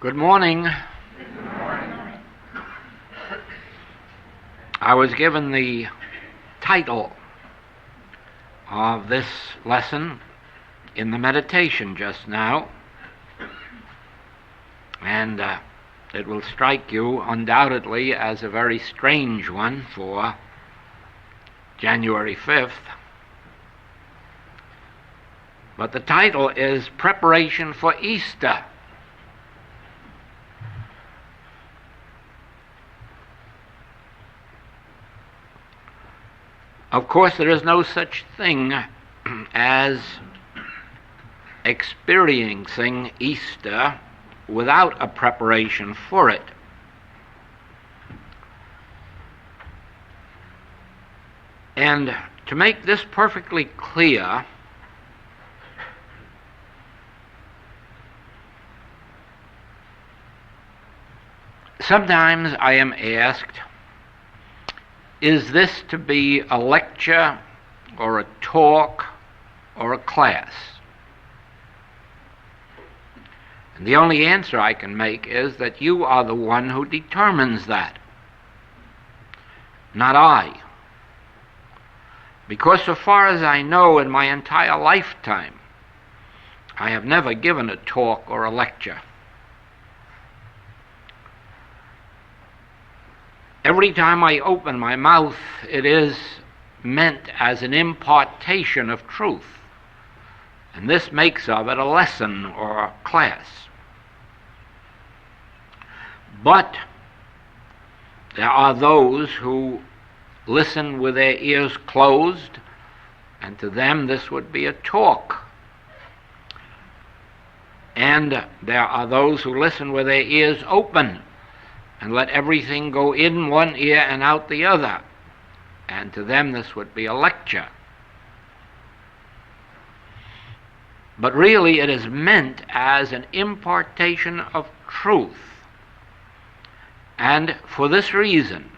Good morning. I was given the title of this lesson in the meditation just now, and it will strike you undoubtedly as a very strange one for January 5th. But the title is Preparation for Easter. Of course, there is no such thing as experiencing Easter without a preparation for it. And to make this perfectly clear, sometimes I am asked, is this to be a lecture or a talk or a class? And the only answer I can make is that you are the one who determines that, not I. Because so far as I know, in my entire lifetime, I have never given a talk or a lecture. Every time I open my mouth, it is meant as an impartation of truth, and this makes of it a lesson or a class. But there are those who listen with their ears closed, and to them this would be a talk. And there are those who listen with their ears open and let everything go in one ear and out the other, and to them this would be a lecture. But really it is meant as an impartation of truth. And for this reason,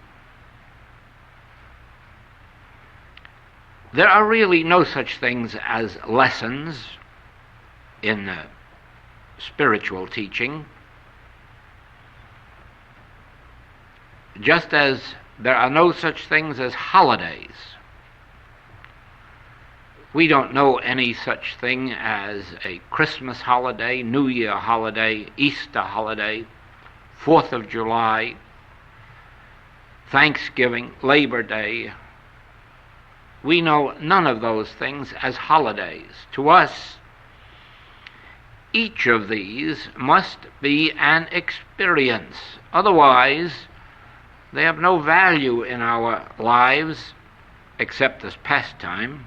there are really no such things as lessons in spiritual teaching, just as there are no such things as holidays. We don't know any such thing as a Christmas holiday, New Year holiday, Easter holiday, 4th of July, Thanksgiving, Labor Day. We know none of those things as holidays. To us, each of these must be an experience. Otherwise, they have no value in our lives except as pastime.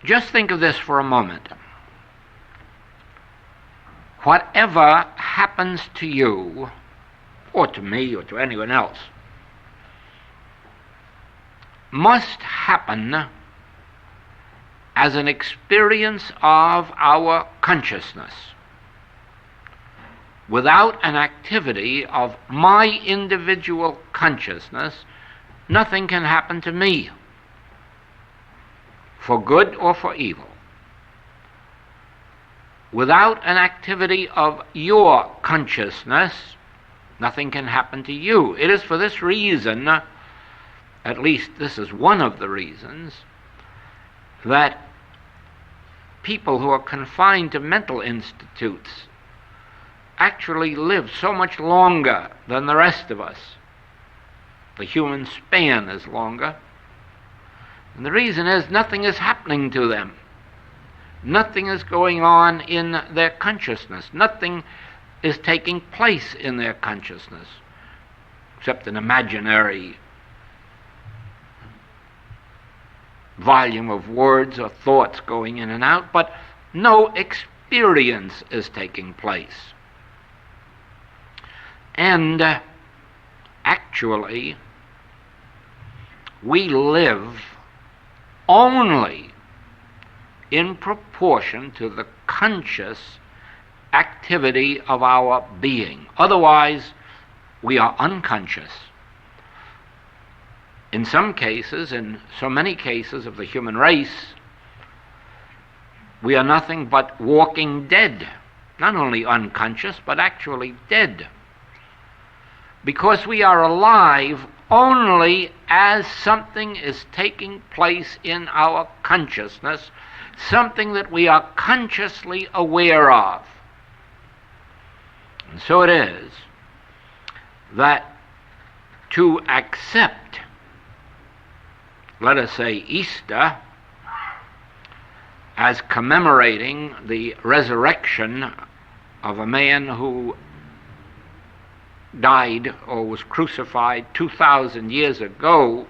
Just think of this for a moment. Whatever happens to you, or to me, or to anyone else, must happen as an experience of our consciousness. Without an activity of my individual consciousness, nothing can happen to me, for good or for evil. Without an activity of your consciousness, nothing can happen to you. It is for this reason, at least this is one of the reasons, that people who are confined to mental institutes actually live so much longer than the rest of us. The human span is longer. And the reason is nothing is happening to them. Nothing is going on in their consciousness. Nothing is taking place in their consciousness, except an imaginary volume of words or thoughts going in and out, but no experience is taking place. And actually, we live only in proportion to the conscious activity of our being. Otherwise, we are unconscious. in some cases, in so many cases of the human race, we are nothing but walking dead, not only unconscious, but actually dead. Because we are alive only as something is taking place in our consciousness, something that we are consciously aware of. And so it is that to accept, let us say, Easter as commemorating the resurrection of a man who died or was crucified 2,000 years ago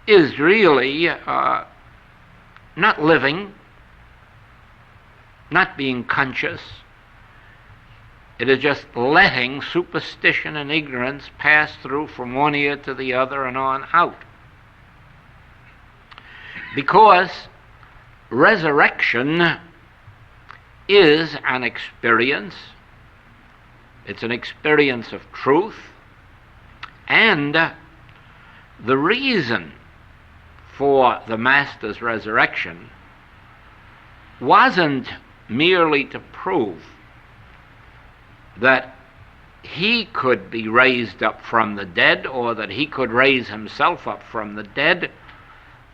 is really not living, not being conscious. It is just letting superstition and ignorance pass through from one ear to the other and on out. Because resurrection is an experience. It's an experience of truth. And the reason for the Master's resurrection wasn't merely to prove that he could be raised up from the dead or that he could raise himself up from the dead,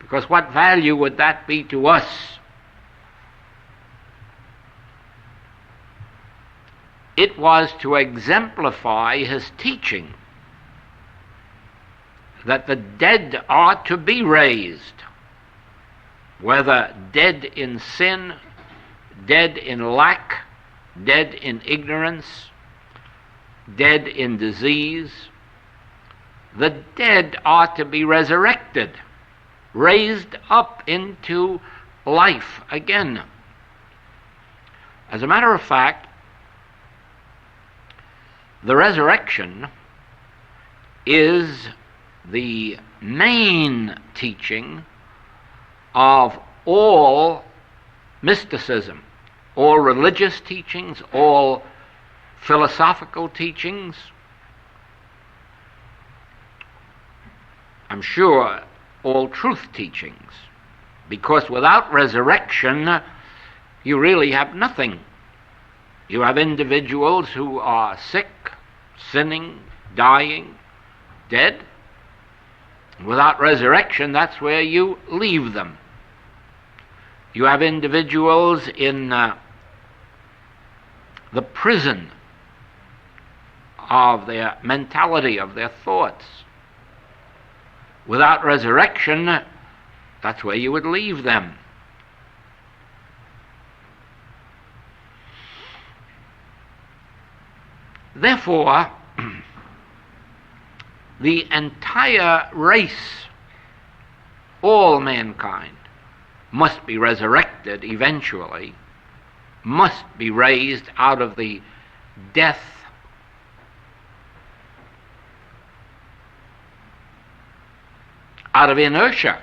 because what value would that be to us? It was to exemplify his teaching that the dead are to be raised, whether dead in sin, dead in lack, dead in ignorance, dead in disease. The dead are to be resurrected, raised up into life again. As a matter of fact, the resurrection is the main teaching of all mysticism, all religious teachings, all philosophical teachings. I'm sure all truth teachings, because without resurrection you really have nothing. You have individuals who are sick, sinning, dying, dead. Without resurrection, that's where you leave them. You have individuals in the prison of their mentality, of their thoughts. Without resurrection, that's where you would leave them. Therefore, the entire race, all mankind, must be resurrected eventually, must be raised out of the death out of inertia,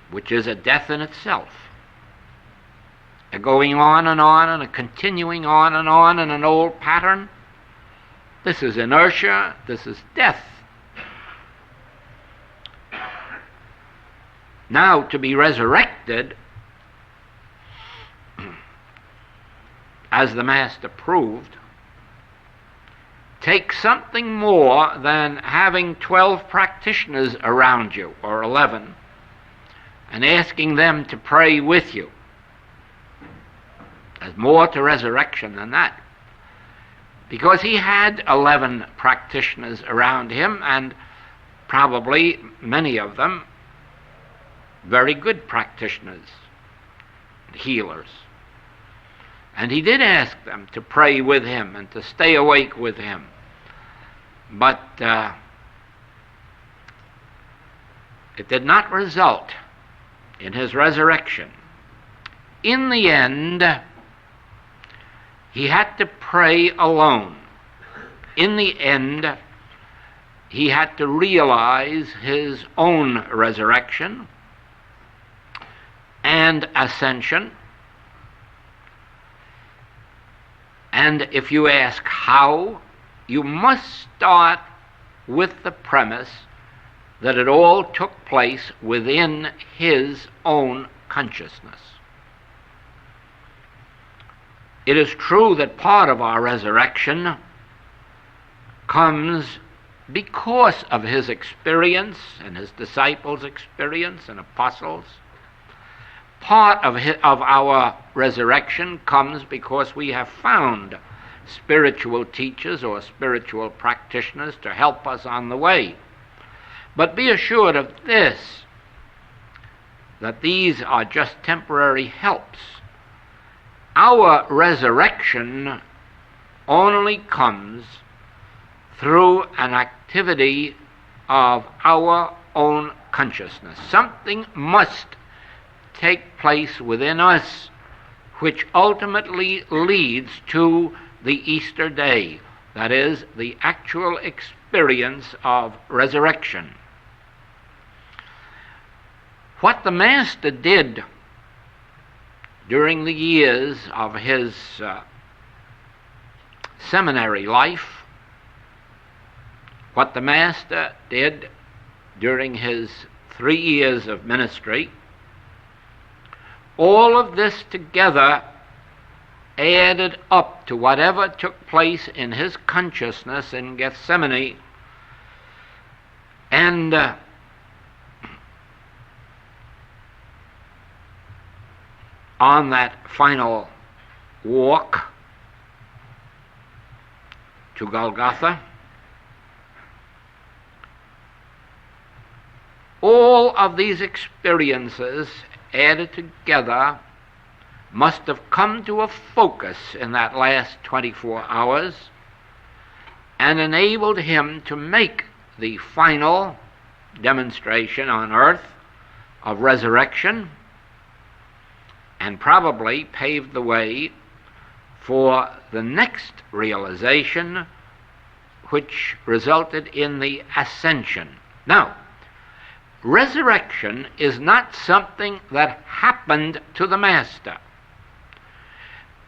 which is a death in itself. A going on and a continuing on in an old pattern. This is inertia, this is death. Now, to be resurrected, as the Master proved, takes something more than having 12 practitioners around you, or 11, and asking them to pray with you. There's more to resurrection than that. Because he had 11 practitioners around him, and probably many of them very good practitioners, healers. And he did ask them to pray with him and to stay awake with him. But it did not result in his resurrection. In the end, he had to pray alone. In the end, he had to realize his own resurrection and ascension. And if you ask how, you must start with the premise that it all took place within his own consciousness. It is true that part of our resurrection comes because of his experience and his disciples' experience and apostles. Part of our resurrection comes because we have found spiritual teachers or spiritual practitioners to help us on the way. But be assured of this, that these are just temporary helps. Our resurrection only comes through an activity of our own consciousness. Something must take place within us which ultimately leads to the Easter day, that is, the actual experience of resurrection. What the Master did during the years of his seminary life, what the Master did during his 3 years of ministry, all of this together added up to whatever took place in his consciousness in Gethsemane, and on that final walk to Golgotha. All of these experiences added together must have come to a focus in that last 24 hours and enabled him to make the final demonstration on earth of resurrection, and probably paved the way for the next realization, which resulted in the ascension. Now, resurrection is not something that happened to the Master.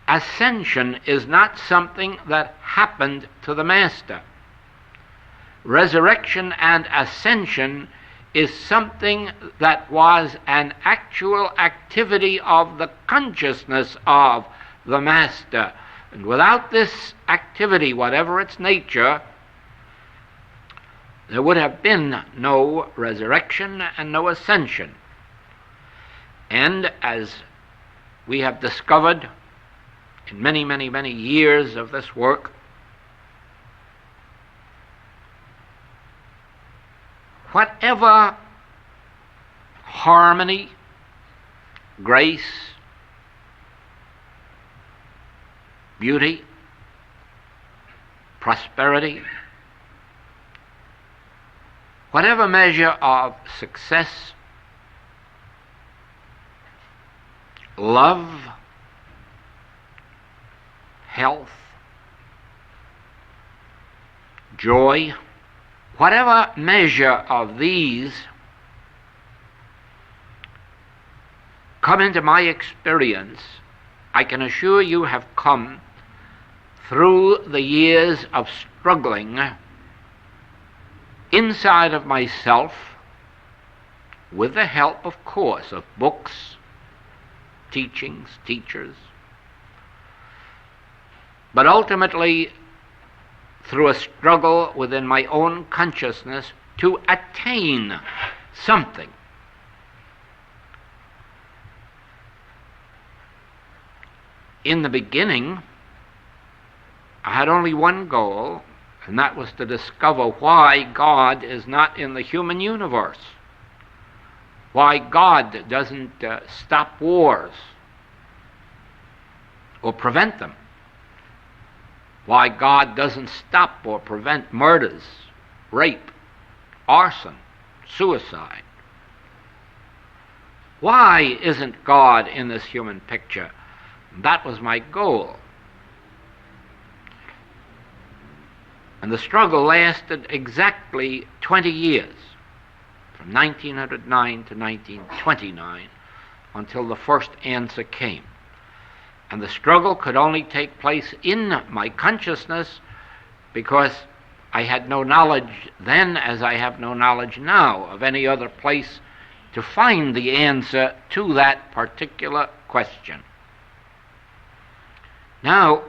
Ascension is not something that happened to the Master. Resurrection and ascension is something that was an actual activity of the consciousness of the Master. And without this activity, whatever its nature, there would have been no resurrection and no ascension. And as we have discovered in many, many, many years of this work, whatever harmony, grace, beauty, prosperity, whatever measure of success, love, health, joy, whatever measure of these come into my experience, I can assure you have come through the years of struggling inside of myself, with the help, of course, of books, teachings, teachers, but ultimately through a struggle within my own consciousness to attain something. In the beginning, I had only one goal, and that was to discover why God is not in the human universe, why God doesn't stop wars or prevent them, why God doesn't stop or prevent murders, rape, arson, suicide. Why isn't God in this human picture? That was my goal. And the struggle lasted exactly 20 years, from 1909 to 1929, until the first answer came. And the struggle could only take place in my consciousness because I had no knowledge then, as I have no knowledge now, of any other place to find the answer to that particular question. Now,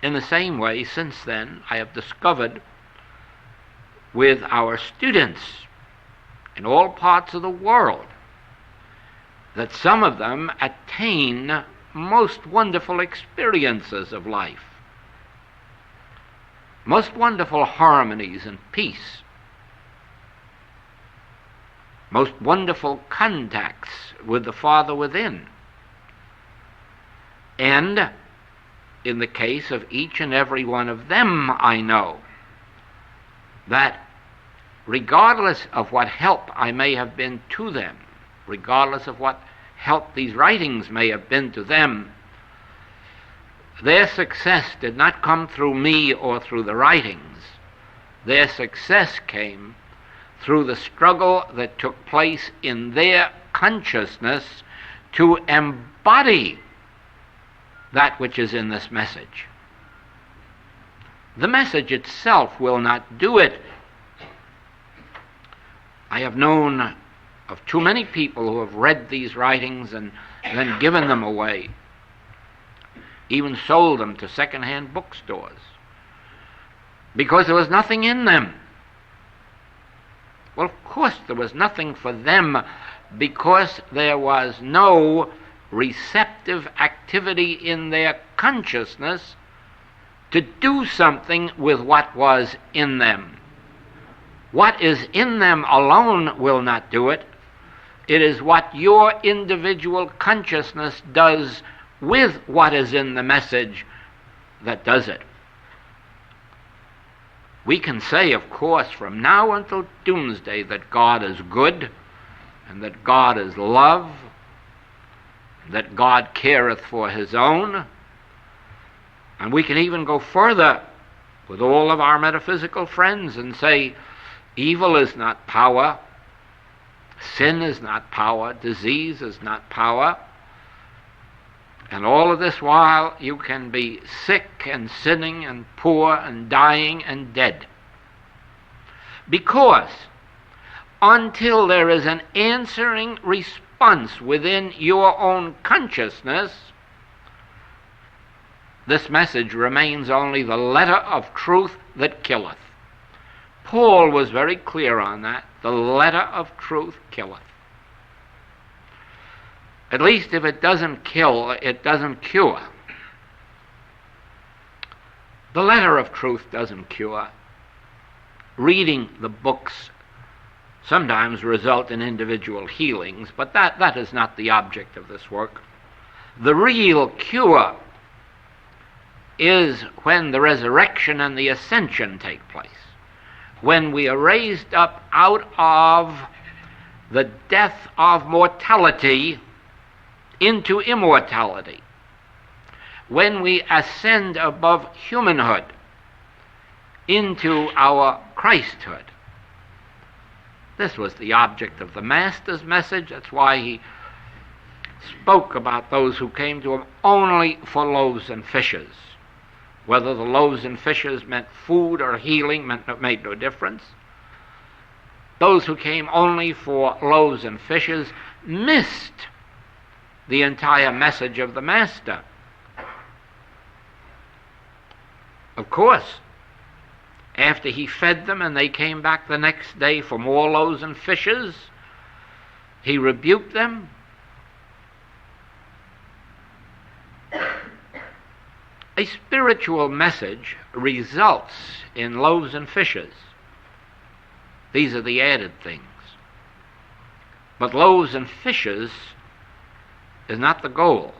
in the same way, since then, I have discovered with our students in all parts of the world that some of them attain most wonderful experiences of life, most wonderful harmonies and peace, most wonderful contacts with the Father within. And in the case of each and every one of them, I know that regardless of what help I may have been to them, regardless of what help these writings may have been to them, their success did not come through me or through the writings. Their success came through the struggle that took place in their consciousness to embody that which is in this message. The message itself will not do it. I have known of too many people who have read these writings and then given them away, even sold them to second-hand bookstores, because there was nothing in them. Well, of course there was nothing for them, because there was no receptive activity in their consciousness to do something with what was in them. What is in them alone will not do it. It is what your individual consciousness does with what is in the message that does it. We can say, of course, from now until doomsday that God is good, and that God is love, that God careth for his own. And we can even go further with all of our metaphysical friends and say, evil is not power, sin is not power, disease is not power. And all of this while you can be sick and sinning and poor and dying and dead. Because until there is an answering response within your own consciousness, this message remains only the letter of truth that killeth. Paul was very clear on that. The letter of truth killeth. At least if it doesn't kill, it doesn't cure. The letter of truth doesn't cure. Reading the books sometimes result in individual healings, but that is not the object of this work. The real cure is when the resurrection and the ascension take place, when we are raised up out of the death of mortality into immortality, when we ascend above humanhood into our Christhood. This was the object of the Master's message. That's why he spoke about those who came to him only for loaves and fishes. Whether the loaves and fishes meant food or healing made no difference. Those who came only for loaves and fishes missed the entire message of the Master. Of course, after he fed them and they came back the next day for more loaves and fishes, he rebuked them. A spiritual message results in loaves and fishes. These are the added things. But loaves and fishes is not the goal.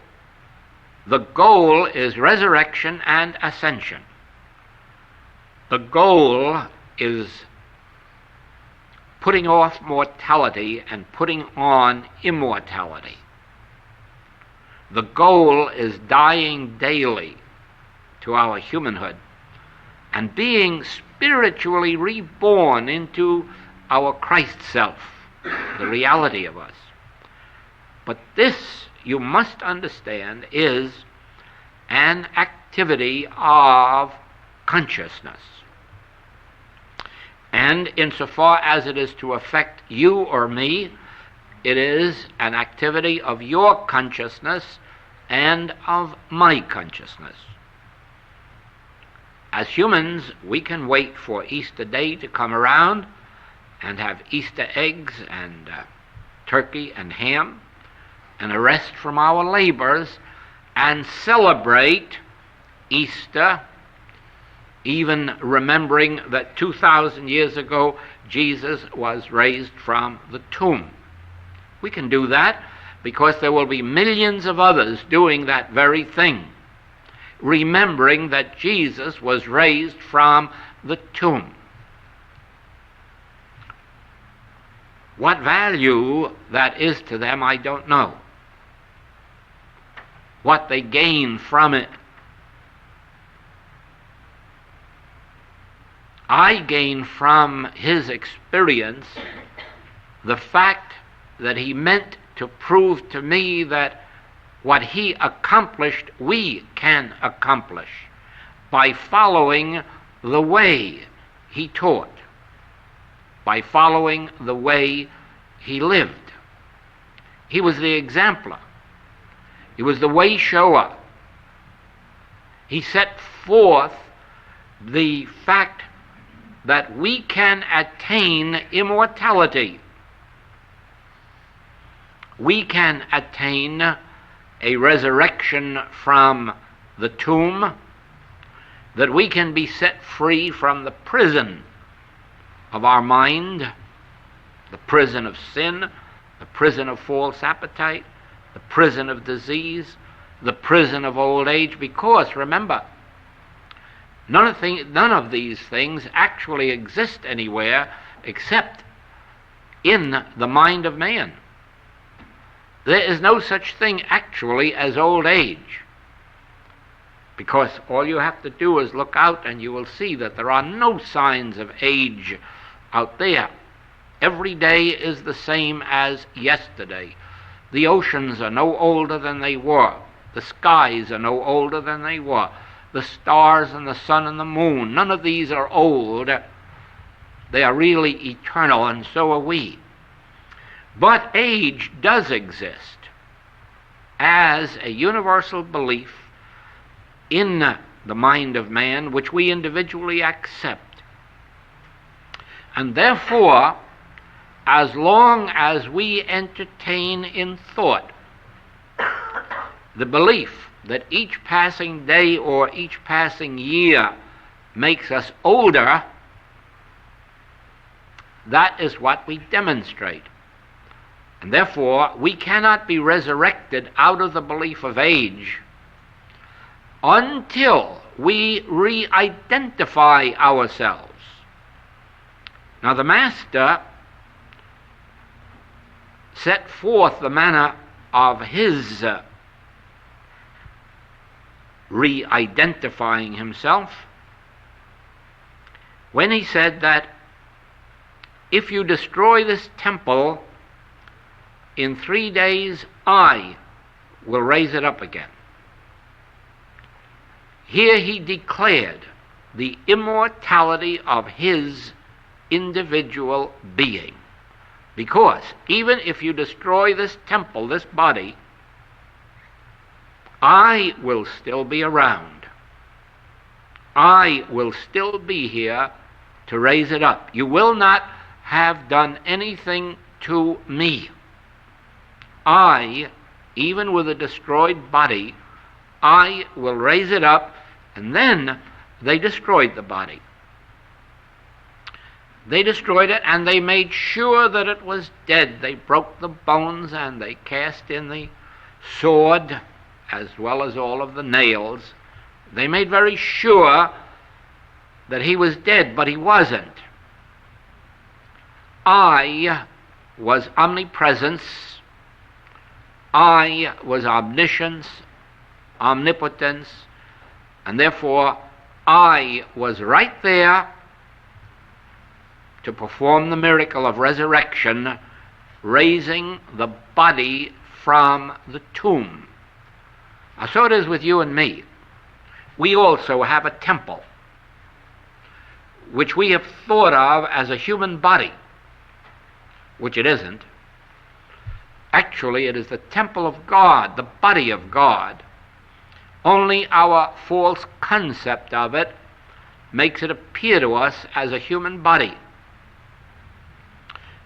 The goal is resurrection and ascension. The goal is putting off mortality and putting on immortality. The goal is dying daily to our humanhood and being spiritually reborn into our Christ self, the reality of us. But this, you must understand, is an activity of consciousness. And insofar as it is to affect you or me, it is an activity of your consciousness and of my consciousness. As humans, we can wait for Easter Day to come around and have Easter eggs and turkey and ham and a rest from our labors and celebrate Easter, even remembering that 2,000 years ago Jesus was raised from the tomb. We can do that because there will be millions of others doing that very thing, remembering that Jesus was raised from the tomb. What value that is to them, I don't know. What they gain from it. I gain from his experience the fact that he meant to prove to me that what he accomplished, we can accomplish by following the way he taught, by following the way he lived. He was the exemplar. He was the way shower. He set forth the fact that we can attain immortality. We can attain a resurrection from the tomb, that we can be set free from the prison of our mind, the prison of sin, the prison of false appetite, the prison of disease, the prison of old age, because, remember, none of these things actually exist anywhere except in the mind of man. There is no such thing actually as old age, because all you have to do is look out and you will see that there are no signs of age out there. Every day is the same as yesterday. The oceans are no older than they were. The skies are no older than they were. The stars and the sun and the moon, none of these are old. They are really eternal, and so are we. But age does exist as a universal belief in the mind of man, which we individually accept. And therefore, as long as we entertain in thought the belief that each passing day or each passing year makes us older, that is what we demonstrate. And therefore, we cannot be resurrected out of the belief of age until we re-identify ourselves. Now, the Master set forth the manner of his re-identifying himself when he said that if you destroy this temple, in 3 days I will raise it up again. Here he declared the immortality of his individual being. Because even if you destroy this temple, this body, I will still be around. I will still be here to raise it up. You will not have done anything to me. I, even with a destroyed body, I will raise it up. And then they destroyed the body. They destroyed it, and they made sure that it was dead. They broke the bones, and they cast in the sword, as well as all of the nails. They made very sure that he was dead, but he wasn't. I was omnipresence. I was omniscience, omnipotence, and therefore I was right there to perform the miracle of resurrection, raising the body from the tomb. Now, so it is with you and me. We also have a temple. which we have thought of as a human body, which it isn't. Actually, it is the temple of God, the body of God. Only our false concept of it makes it appear to us as a human body.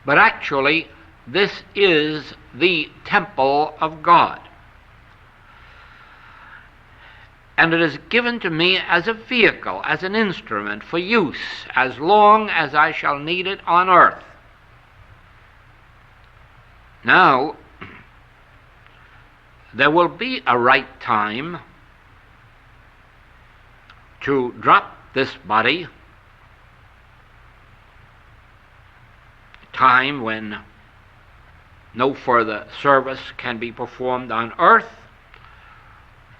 But actually, this is the temple of God. And it is given to me as a vehicle, as an instrument for use, as long as I shall need it on earth. Now, there will be a right time to drop this body, a time when no further service can be performed on earth,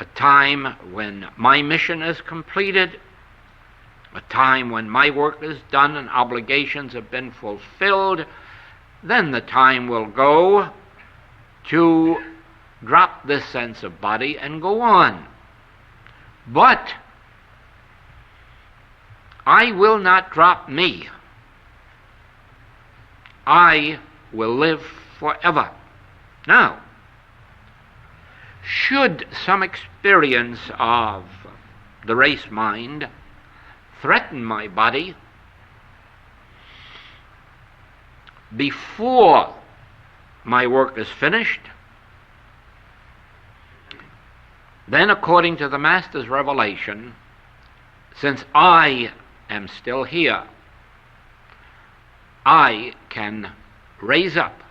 a time when my mission is completed, a time when my work is done and obligations have been fulfilled. Then the time will go to drop this sense of body and go on. But I will not drop me. I will live forever. Now, should some experience of the race mind threaten my body before my work is finished, then according to the Master's revelation, since I am still here, I can raise up,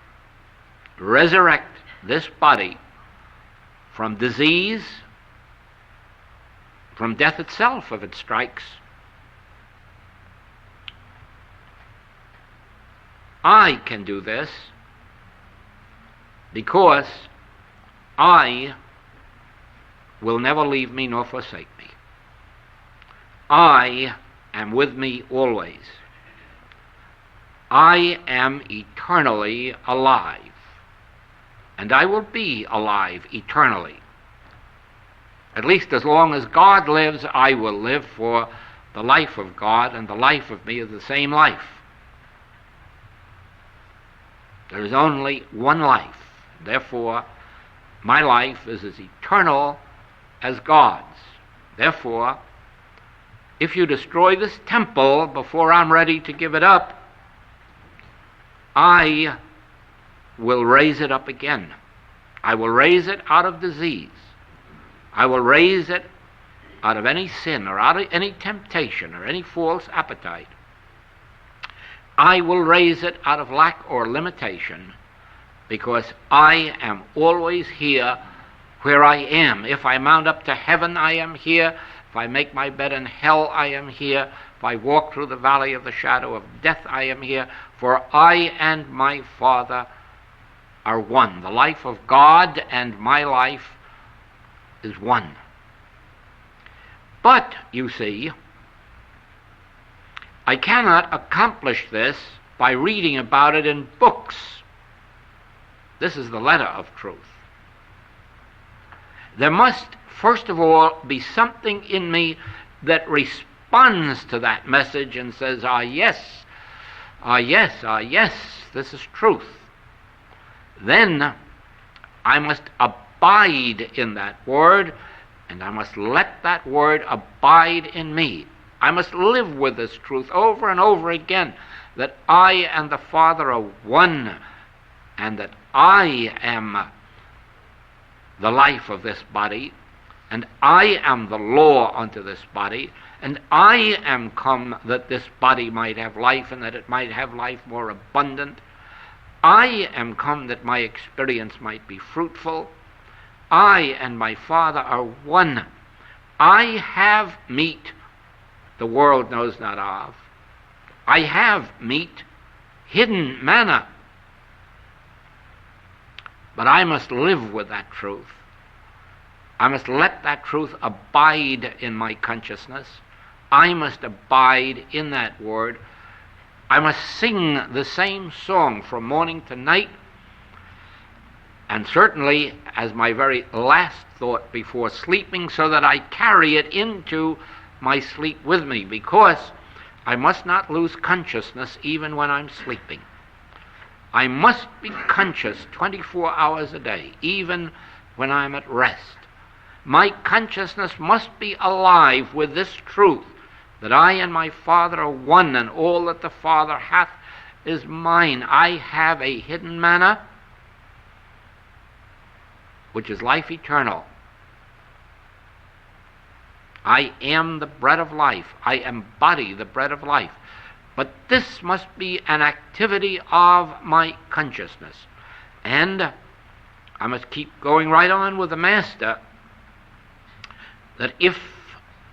resurrect this body from disease, from death itself if it strikes. I can do this because I will never leave me nor forsake me. I am with me always. I am eternally alive, and I will be alive eternally. At least as long as God lives, I will live, for the life of God and the life of me is the same life. There is only one life. Therefore, my life is as eternal as God's. Therefore, if you destroy this temple before I'm ready to give it up, I will raise it up again. I will raise it out of disease. I will raise it out of any sin or out of any temptation or any false appetite. I will raise it out of lack or limitation, because I am always here where I am. If I mount up to heaven, I am here. If I make my bed in hell, I am here. If I walk through the valley of the shadow of death, I am here. For I and my Father are one. The life of God and my life is one. But, you see, I cannot accomplish this by reading about it in books. This is the letter of truth. There must, first of all, be something in me that responds to that message and says, ah, yes, ah, yes, ah, yes, this is truth. Then I must abide in that word, and I must let that word abide in me. I must live with this truth over and over again, that I and the Father are one, and that I am the life of this body, and I am the law unto this body, and I am come that this body might have life, and that it might have life more abundant. I am come that my experience might be fruitful. I and my Father are one. I have meat the world knows not of. I have meat, hidden manna. But I must live with that truth. I must let that truth abide in my consciousness. I must abide in that word. I must sing the same song from morning to night, and certainly as my very last thought before sleeping, so that I carry it into my sleep with me, because I must not lose consciousness even when I'm sleeping. I must be conscious 24 hours a day, even when I'm at rest. My consciousness must be alive with this truth, that I and my Father are one, and all that the Father hath is mine. I have a hidden manna, which is life eternal. I am the bread of life. I embody the bread of life. But this must be an activity of my consciousness. And I must keep going right on with the Master, that if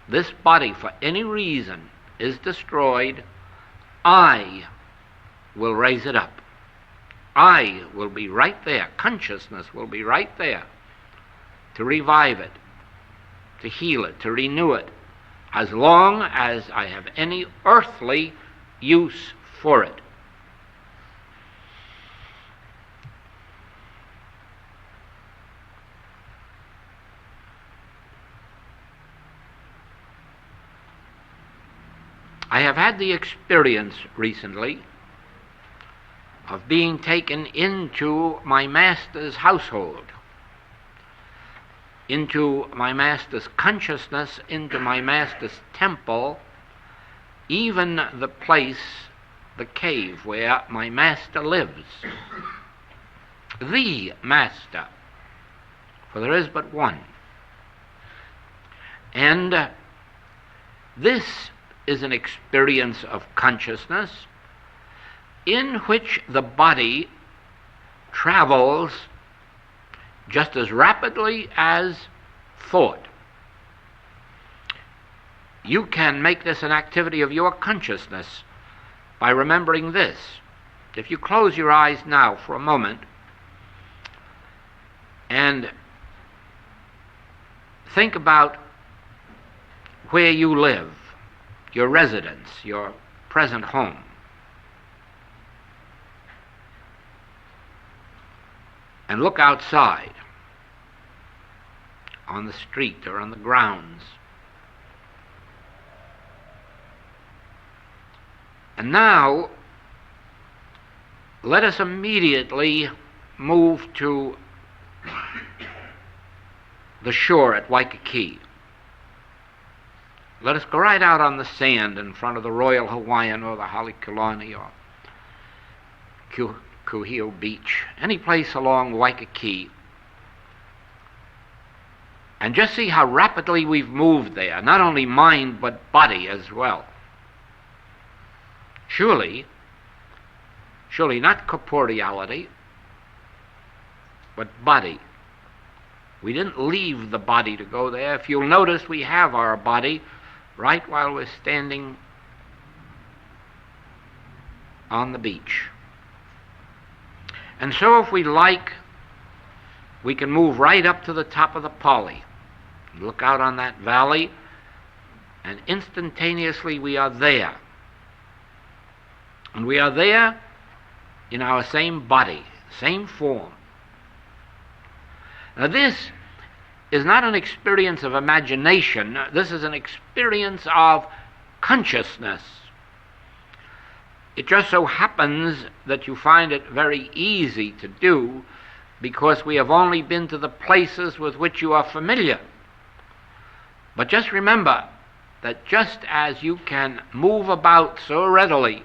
this body for any reason is destroyed, I will raise it up. I will be right there. Consciousness will be right there to revive it, to heal it, to renew it, as long as I have any earthly use for it. I have had the experience recently of being taken into my Master's household, into my Master's consciousness, into my Master's temple, even the place, the cave where my Master lives. The Master, for there is but one. And this is an experience of consciousness in which the body travels just as rapidly as thought. You can make this an activity of your consciousness by remembering this. If you close your eyes now for a moment and think about where you live, your residence, your present home, and look outside on the street or on the grounds. And now, let us immediately move to the shore at Waikiki. Let us go right out on the sand in front of the Royal Hawaiian or the Halekulani or Kuhio Beach, any place along Waikiki, and just see how rapidly we've moved there, not only mind but body as well. Surely not corporeality, but body. We didn't leave the body to go there. If you'll notice, we have our body right while we're standing on the beach. And so if we like, we can move right up to the top of the Pali, look out on that valley, and instantaneously we are there. And we are there in our same body, same form. Now this is not an experience of imagination. This is an experience of consciousness. It just so happens that you find it very easy to do because we have only been to the places with which you are familiar. But just remember that just as you can move about so readily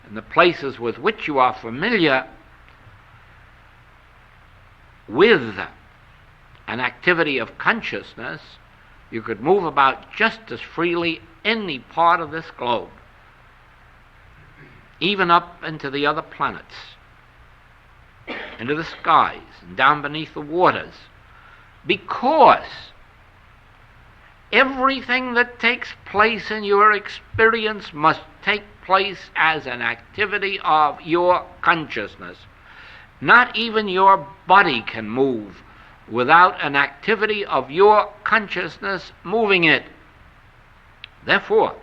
in the places with which you are familiar, with an activity of consciousness, you could move about just as freely any part of this globe, even up into the other planets, into the skies, and down beneath the waters, because everything that takes place in your experience must take place as an activity of your consciousness. Not even your body can move without an activity of your consciousness moving it. Therefore,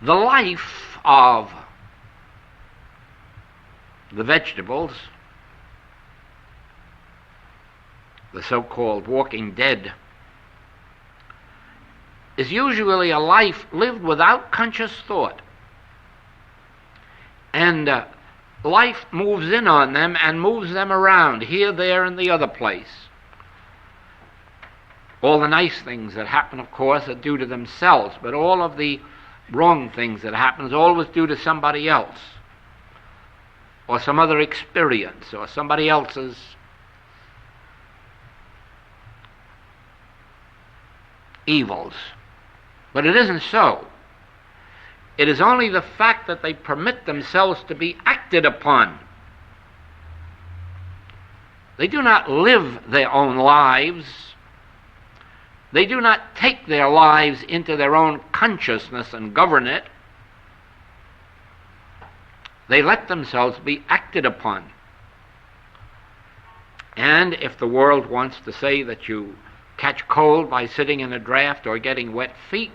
the life of the vegetables, the so-called walking dead, is usually a life lived without conscious thought. And life moves in on them and moves them around, here, there, and the other place. All the nice things that happen, of course, are due to themselves, but all of the wrong things that happen is always due to somebody else, or some other experience, or somebody else's evils. But it isn't so. It is only the fact that they permit themselves to be acted upon. They do not live their own lives. They do not take their lives into their own consciousness and govern it. They let themselves be acted upon. And if the world wants to say that you catch cold by sitting in a draft or getting wet feet,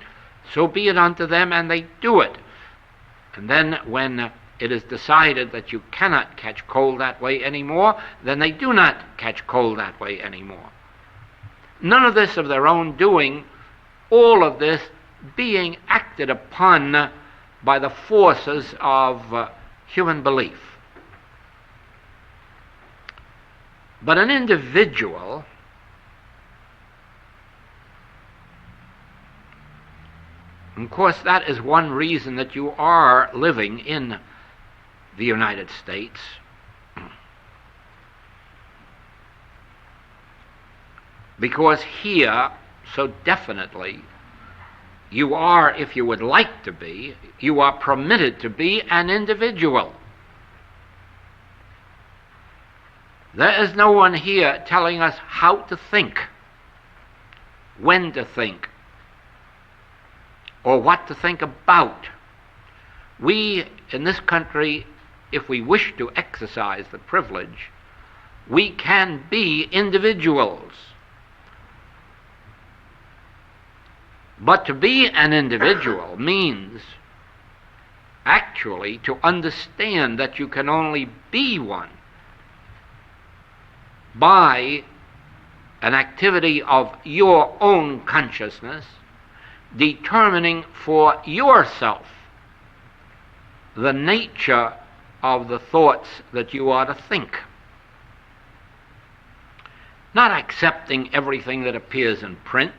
so be it unto them, and they do it. And then when it is decided that you cannot catch cold that way anymore, then they do not catch cold that way anymore. None of this of their own doing, all of this being acted upon by the forces of human belief. But an individual of course, that is one reason that you are living in the United States. Because here, so definitely, you are, if you would like to be, you are permitted to be an individual. There is no one here telling us how to think, when to think, or what to think about. We, in this country, if we wish to exercise the privilege, we can be individuals. But to be an individual means actually to understand that you can only be one by an activity of your own consciousness, determining for yourself the nature of the thoughts that you are to think. Not accepting everything that appears in print,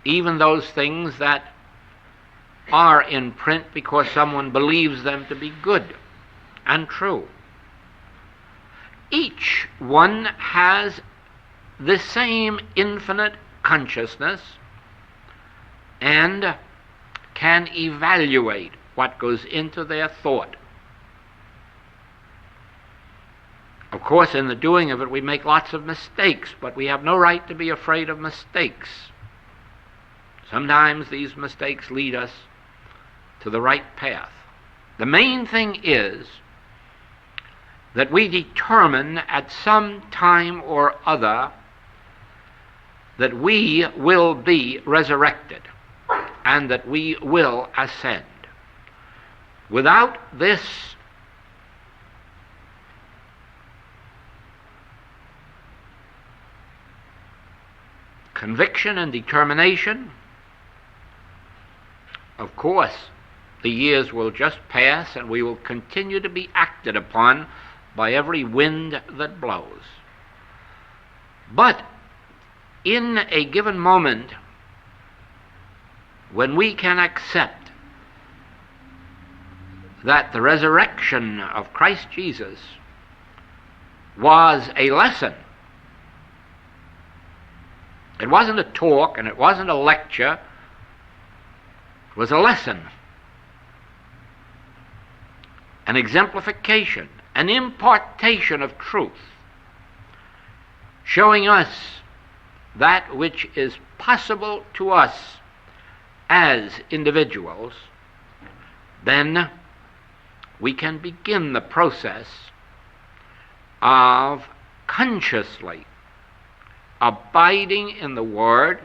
even those things that are in print because someone believes them to be good and true. Each one has the same infinite consciousness and can evaluate what goes into their thought. Of course, in the doing of it, we make lots of mistakes, but we have no right to be afraid of mistakes. Sometimes these mistakes lead us to the right path. The main thing is that we determine at some time or other that we will be resurrected and that we will ascend. Without this conviction and determination, of course, the years will just pass and we will continue to be acted upon by every wind that blows. But in a given moment, when we can accept that the resurrection of Christ Jesus was a lesson, it wasn't a talk and it wasn't a lecture, it was a lesson, an exemplification, an impartation of truth, showing us that which is possible to us as individuals, then we can begin the process of consciously abiding in the Word,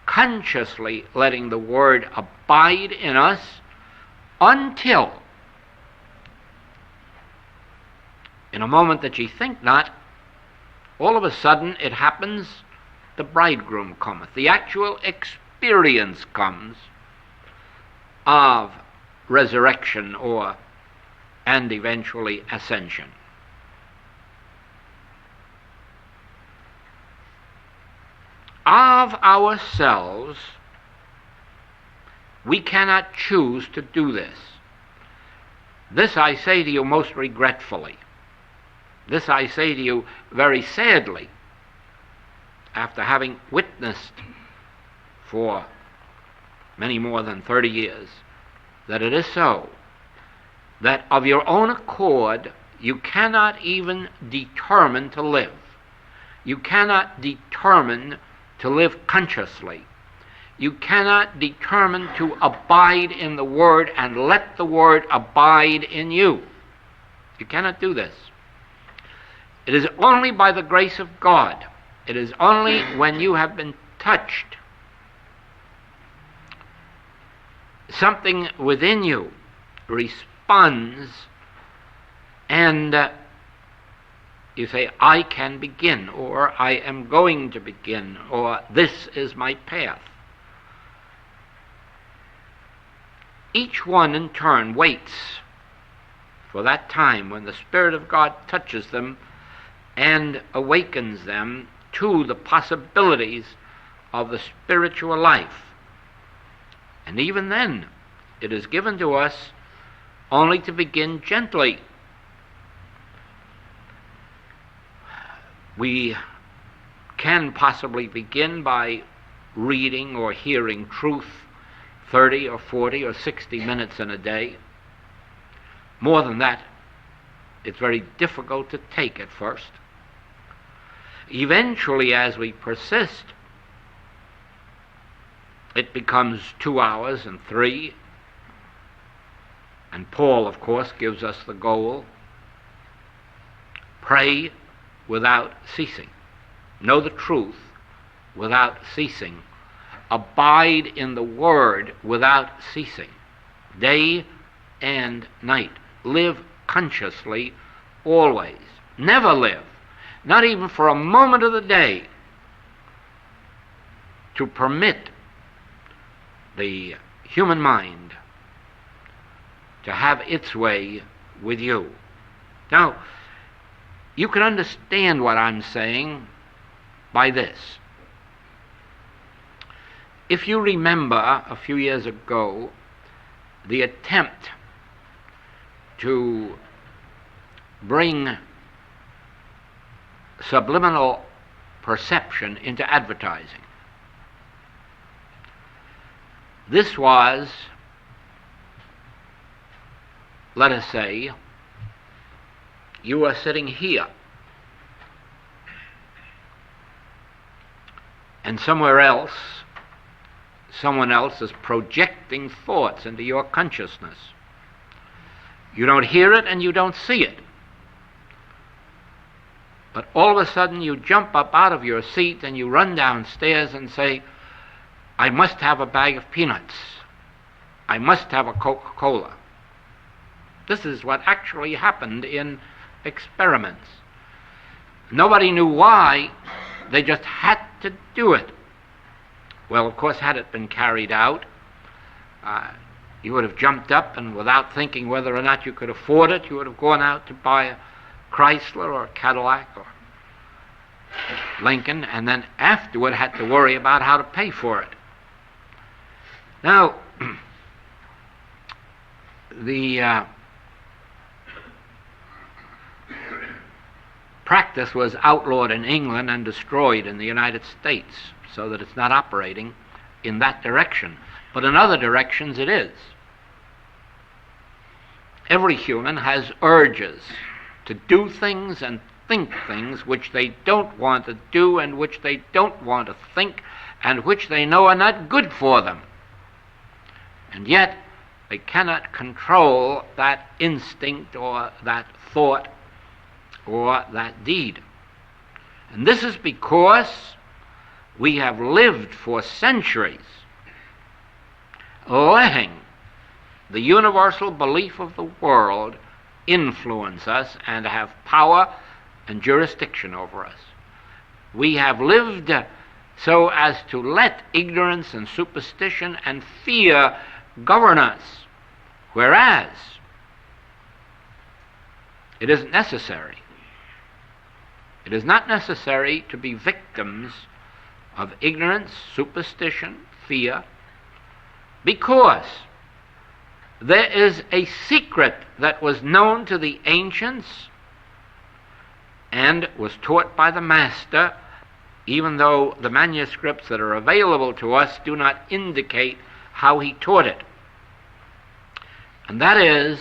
consciously letting the Word abide in us until, in a moment that ye think not, all of a sudden it happens the bridegroom cometh. The actual experience comes of resurrection and eventually ascension. Of ourselves, we cannot choose to do this. This I say to you most regretfully. This I say to you very sadly, after having witnessed for many more than 30 years that it is so, that of your own accord you cannot even determine to live. You cannot determine to live consciously. You cannot determine to abide in the Word and let the Word abide in you. You cannot do this. It is only by the grace of God. It is only when you have been touched, something within you responds, and you say, I can begin, or I am going to begin, or this is my path. Each one in turn waits for that time when the Spirit of God touches them and awakens them to the possibilities of the spiritual life. And even then, it is given to us only to begin gently. We can possibly begin by reading or hearing truth 30 or 40 or 60 minutes in a day. More than that, it's very difficult to take at first. Eventually, as we persist, it becomes 2 hours and 3. And Paul, of course, gives us the goal. Pray without ceasing. Know the truth without ceasing. Abide in the Word without ceasing. Day and night. Live consciously always. Never live, not even for a moment of the day, to permit the human mind to have its way with you. Now, you can understand what I'm saying by this. If you remember a few years ago, the attempt to bring subliminal perception into advertising. This was, let us say, you are sitting here, and somewhere else, someone else is projecting thoughts into your consciousness. You don't hear it and you don't see it. But all of a sudden you jump up out of your seat and you run downstairs and say, I must have a bag of peanuts. I must have a Coca-Cola. This is what actually happened in experiments. Nobody knew why. They just had to do it. Well, of course, had it been carried out, you would have jumped up and without thinking whether or not you could afford it, you would have gone out to buy a Chrysler or a Cadillac or Lincoln, and then afterward had to worry about how to pay for it. Now, the practice was outlawed in England and destroyed in the United States, so that it's not operating in that direction. But in other directions it is. Every human has urges to do things and think things which they don't want to do and which they don't want to think and which they know are not good for them. And yet they cannot control that instinct or that thought or that deed. And this is because we have lived for centuries letting the universal belief of the world influence us and have power and jurisdiction over us. We have lived so as to let ignorance and superstition and fear govern us, whereas it isn't necessary. It is not necessary to be victims of ignorance, superstition, fear, because there is a secret that was known to the ancients and was taught by the Master, even though the manuscripts that are available to us do not indicate how he taught it. And that is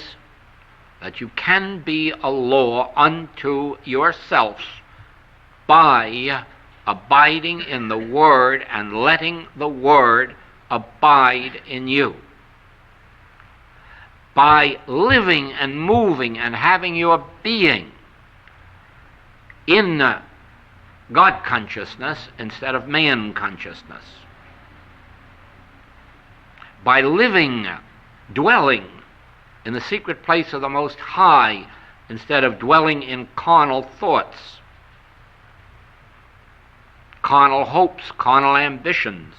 that you can be a law unto yourselves by abiding in the Word and letting the Word abide in you. By living and moving and having your being in God consciousness instead of man consciousness. By living, dwelling in the secret place of the Most High instead of dwelling in carnal thoughts, carnal hopes, carnal ambitions.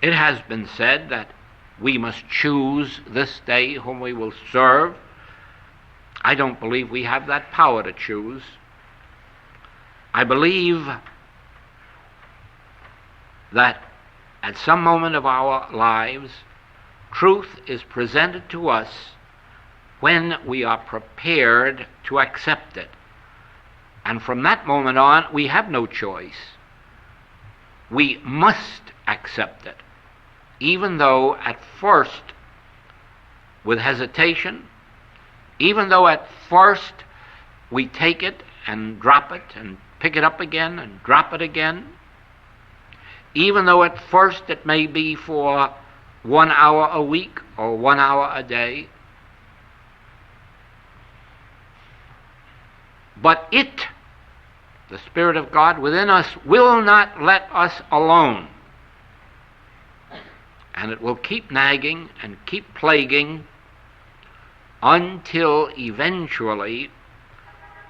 It has been said that we must choose this day whom we will serve. I don't believe we have that power to choose. I believe that at some moment of our lives, truth is presented to us when we are prepared to accept it. And from that moment on, we have no choice. We must accept it, even though at first, with hesitation, even though at first we take it and drop it and pick it up again and drop it again, even though at first it may be for 1 hour a week or 1 hour a day, but it, the Spirit of God within us, will not let us alone. And it will keep nagging and keep plaguing until eventually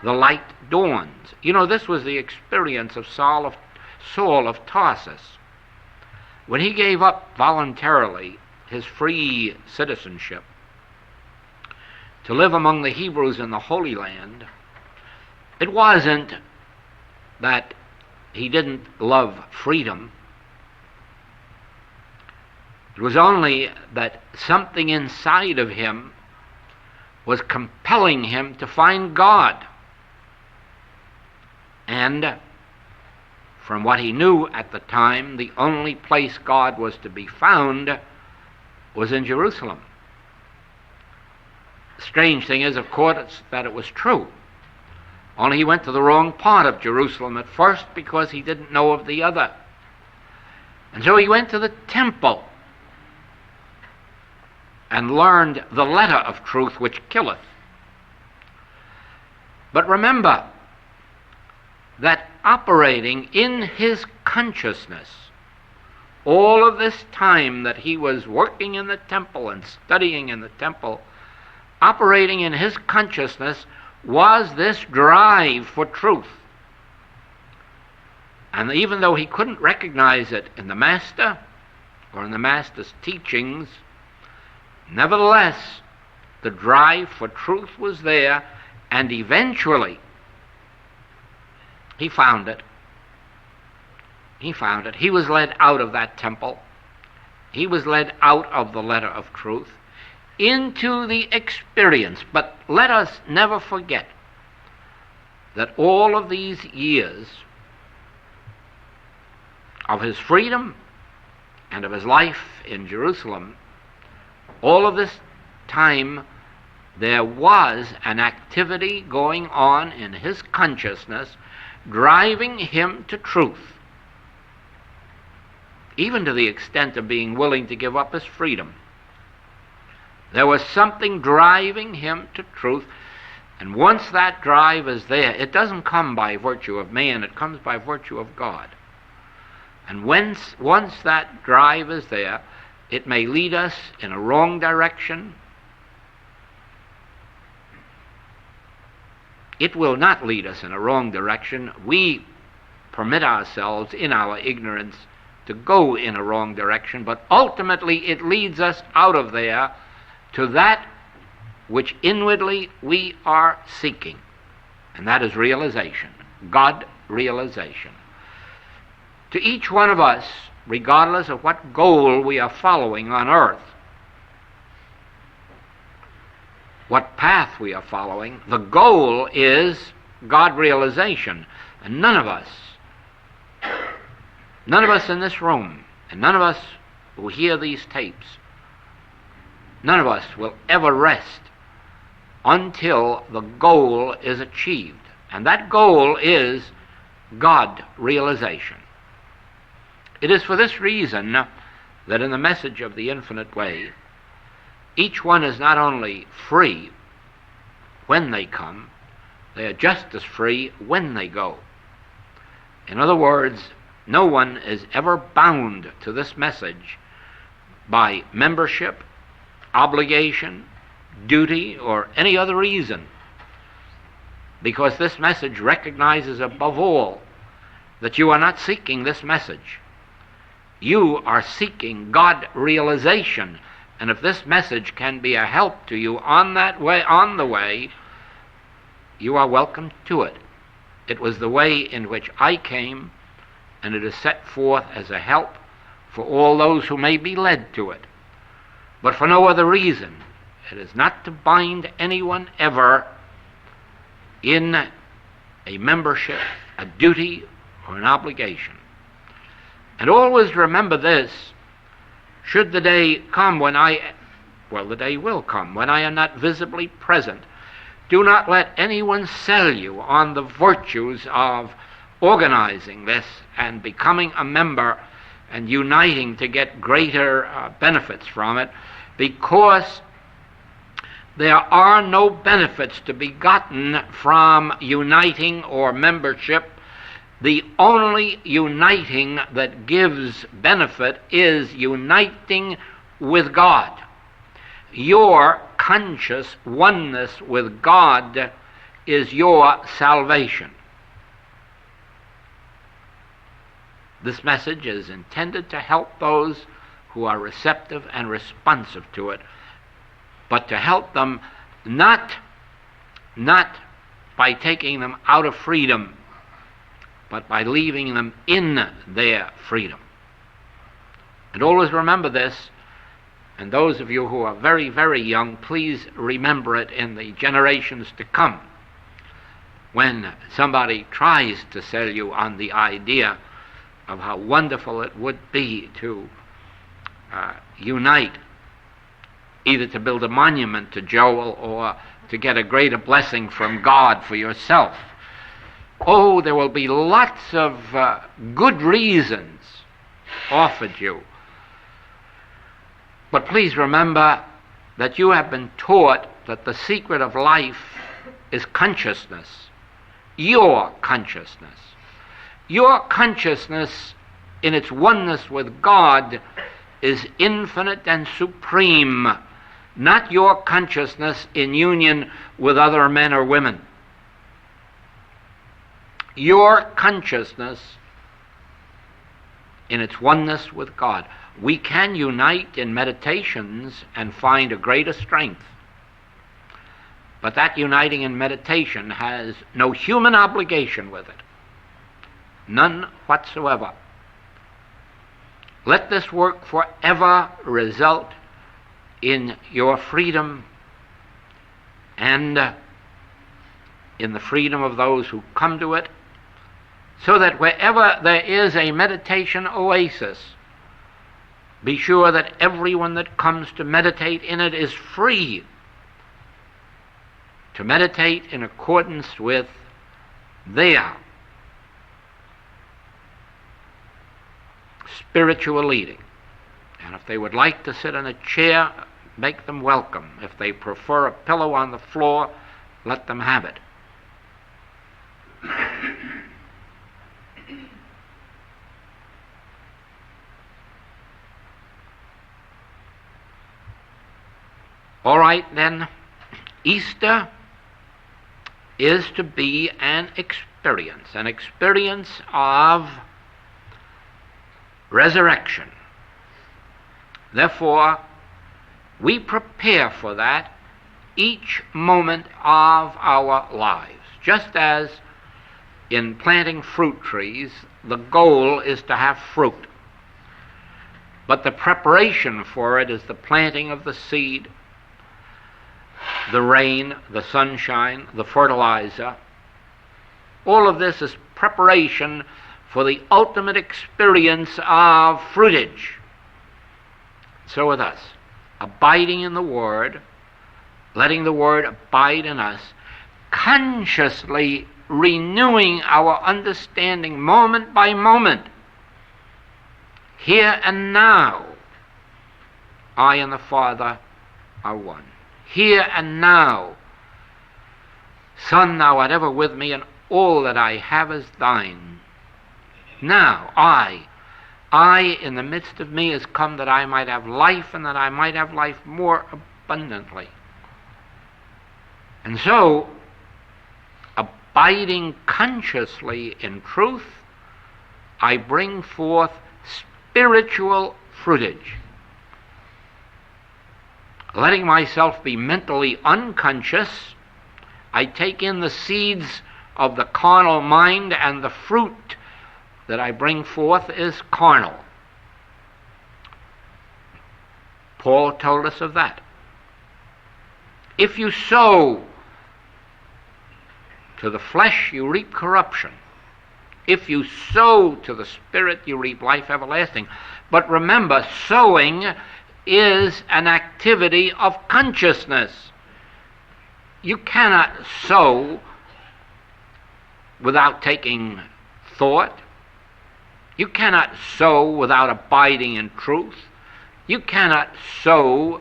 the light dawns. You know, this was the experience of Saul of Tarsus. When he gave up voluntarily his free citizenship to live among the Hebrews in the Holy Land, it wasn't that he didn't love freedom. It was only that something inside of him was compelling him to find God. And from what he knew at the time, the only place God was to be found was in Jerusalem. The strange thing is, of course, that it was true. Only he went to the wrong part of Jerusalem at first because he didn't know of the other. And so he went to the temple and learned the letter of truth which killeth. But remember that operating in his consciousness, all of this time that he was working in the temple and studying in the temple, operating in his consciousness was this drive for truth. And even though he couldn't recognize it in the Master or in the Master's teachings, nevertheless, the drive for truth was there, and eventually he found it. He found it. He was led out of that temple. He was led out of the letter of truth into the experience. But let us never forget that all of these years of his freedom and of his life in Jerusalem, all of this time there was an activity going on in his consciousness driving him to truth, even to the extent of being willing to give up his freedom. There was something driving him to truth, and once that drive is there, it doesn't come by virtue of man, it comes by virtue of God. And once that drive is there, it may lead us in a wrong direction, It will not lead us in a wrong direction. We permit ourselves, in our ignorance, to go in a wrong direction, but ultimately it leads us out of there to that which inwardly we are seeking, and that is realization, God realization. To each one of us, regardless of what goal we are following on earth, what path we are following, the goal is God realization. And none of us in this room, and none of us who hear these tapes, none of us will ever rest until the goal is achieved. And that goal is God realization. It is for this reason that in the message of the infinite way, each one is not only free when they come, they are just as free when they go. In other words, no one is ever bound to this message by membership, obligation, duty, or any other reason, because this message recognizes above all that you are not seeking this message. You are seeking God realization, and if this message can be a help to you on the way, you are welcome to it. It was the way in which I came, and it is set forth as a help for all those who may be led to it, but for no other reason. It is not to bind anyone ever in a membership, a duty, or an obligation. And always remember this: should the day come when the day will come when I am not visibly present, do not let anyone sell you on the virtues of organizing this and becoming a member and uniting to get greater benefits from it, because there are no benefits to be gotten from uniting or membership. The only uniting that gives benefit is uniting with God. Your conscious oneness with God is your salvation. This message is intended to help those who are receptive and responsive to it, but to help them not by taking them out of freedom, but by leaving them in their freedom. And always remember this, and those of you who are very, very young, please remember it in the generations to come. When somebody tries to sell you on the idea of how wonderful it would be to unite, either to build a monument to Joel or to get a greater blessing from God for yourself, oh, there will be lots of good reasons offered you. But please remember that you have been taught that the secret of life is consciousness, your consciousness. Your consciousness in its oneness with God is infinite and supreme, not your consciousness in union with other men or women. Your consciousness in its oneness with God. We can unite in meditations and find a greater strength, but that uniting in meditation has no human obligation with it. None whatsoever. Let this work forever result in your freedom and in the freedom of those who come to it, so that wherever there is a meditation oasis, be sure that everyone that comes to meditate in it is free to meditate in accordance with their spiritual leading. And if they would like to sit in a chair, make them welcome. If they prefer a pillow on the floor, let them have it. All right, then, Easter is to be an experience of resurrection. Therefore, we prepare for that each moment of our lives. Just as in planting fruit trees, the goal is to have fruit. But the preparation for it is the planting of the seed, the rain, the sunshine, the fertilizer. All of this is preparation for the ultimate experience of fruitage. So with us, abiding in the Word, letting the Word abide in us, consciously renewing our understanding moment by moment. Here and now, I and the Father are one. Here and now, Son, thou art ever with me, and all that I have is thine. Now, I in the midst of me is come that I might have life, and that I might have life more abundantly. And so, abiding consciously in truth, I bring forth spiritual fruitage. Letting myself be mentally unconscious, I take in the seeds of the carnal mind, and the fruit that I bring forth is carnal. Paul told us of that. If you sow to the flesh, you reap corruption. If you sow to the Spirit, you reap life everlasting. But remember, sowing is an activity of consciousness. You cannot sow without taking thought. You cannot sow without abiding in truth. You cannot sow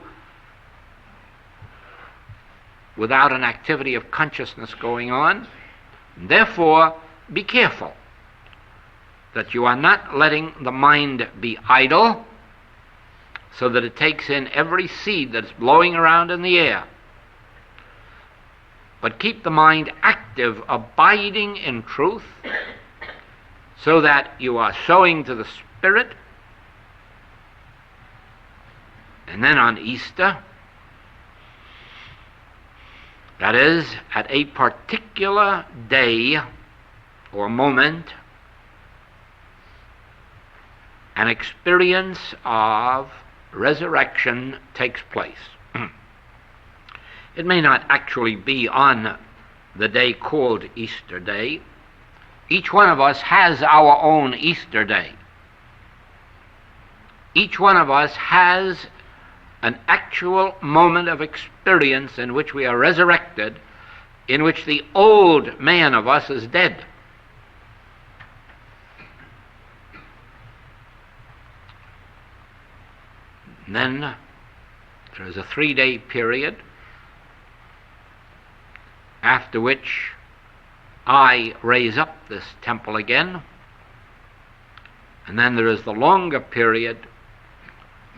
without an activity of consciousness going on. Therefore, be careful that you are not letting the mind be idle so that it takes in every seed that's blowing around in the air. But keep the mind active, abiding in truth, so that you are sowing to the Spirit. And then on Easter, that is, at a particular day or moment, an experience of resurrection takes place. It may not actually be on the day called Easter Day. Each one of us has our own Easter Day. Each one of us has an actual moment of experience in which we are resurrected, in which the old man of us is dead. And then there is a 3-day period, after which I raise up this temple again. And then there is the longer period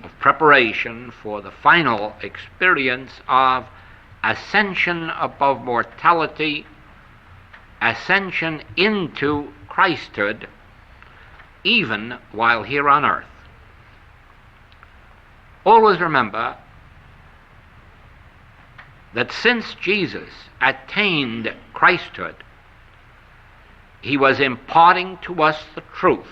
of preparation for the final experience of ascension above mortality, ascension into Christhood, even while here on earth. Always remember that since Jesus attained Christhood, he was imparting to us the truth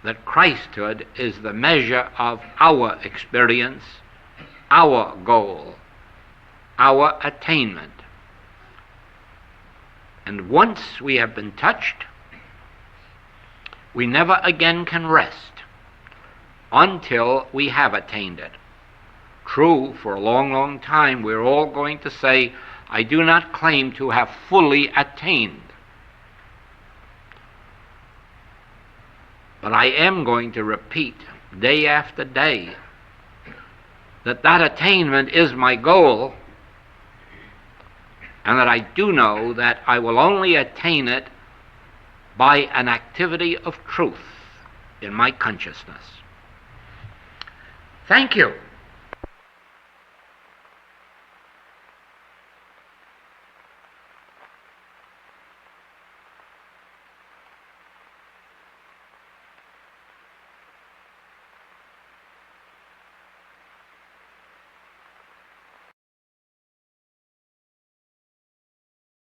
that Christhood is the measure of our experience, our goal, our attainment. And once we have been touched, we never again can rest until we have attained it. True, for a long, long time we're all going to say, I do not claim to have fully attained. But I am going to repeat day after day that that attainment is my goal, and that I do know that I will only attain it by an activity of truth in my consciousness. Thank you.